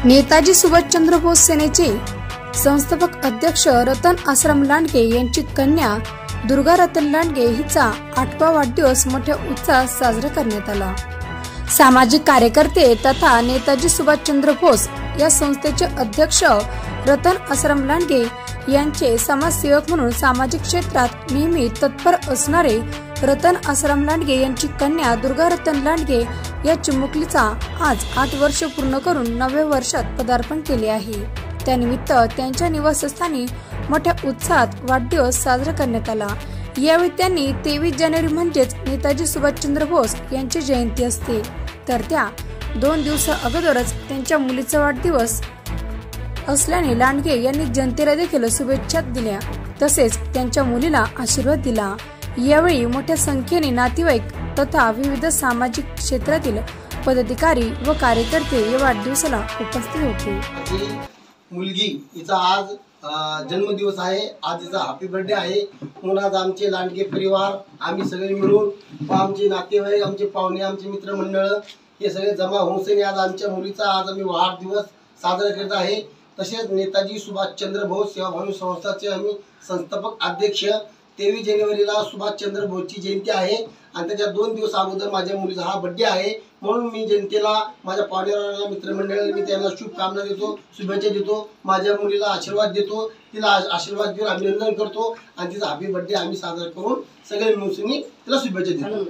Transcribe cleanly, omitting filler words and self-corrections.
नेताजी सुभाषचंद्र बोस सेनेचे संस्थापक अध्यक्ष रतन आश्रम लांडगे यांची कन्या दुर्गा रतन लांडगे हिचा 8वा वाढदिवस मोठ्या उत्साहात साजरा करण्यात आला। सामाजिक कार्यकर्ते तथा नेताजी सुभाषचंद्र बोस या संस्थेचे अध्यक्ष रतन आश्रम लांडगे यांचे समाजसेवक म्हणून सामाजिक क्षेत्रात नेहमी तत्पर असणारे रतन आश्रम लांडगे यांची कन्या दुर्गा रतन लांडगे या चिमुकलीचा आज 8 वर्ष पूर्ण करून 9व्या वर्षात पदार्पण केले आहे। त्यानिमित्त त्यांच्या निवासस्थानी मोठ्या उत्साहात वाढदिवस साजरा करण्यात आला। यावेळी त्यांनी 23 जानेवारी म्हणजेच नेताजी सुभाषचंद्र बोस यांची जयंती असते, तर त्या 2 दिवसा अगोदरच त्यांच्या मुलीचा वाढदिवस असल्याने लांडगे यांनी जनतेला देखील शुभेच्छा दिल्या, तसेच त्यांच्या मुलीला आशीर्वाद दिला। यावेळी मोठ्या संख्येने नातेवाईक तथा विविध सामाजिक क्षेत्रातील पदाधिकारी व कार्यकर्ते या वाढदिवसाला उपस्थित होते। मुलगी हिचा आज जन्मदिवस आहे, आज हिचा हॅपी बर्थडे आहे म्हणून आज आमचे लांडगे परिवार आम्ही सगळे मिळून व आमचे नातेवाईक, आमचे पाहुणे, आमचे मित्रमंडळ हे सगळे जमा होऊन आज आमच्या मुलीचा आज आम्ही वाढदिवस साजरा करत आहे। तसेच नेताजी सुभाषचंद्र बोस सेवाभावी संस्थाचे आम्ही संस्थापक अध्यक्ष 23 जानेवारीला सुभाषचंद्र बोसची जयंती आहे आणि त्याच्या 2 दिवस अगोदर माझ्या मुलीचा हा बर्थडे आहे। म्हणून मी जनतेला, माझ्या पाहुण्याला, मित्रमंडळाला मी त्यांना शुभकामना देतो, शुभेच्छा देतो, माझ्या मुलीला आशीर्वाद देतो, तिला आशीर्वाद देऊन अभिनंदन करतो आणि तिचा हॅपी बर्थडे आम्ही साजरा करून सगळे मिळून तिला शुभेच्छा देतो।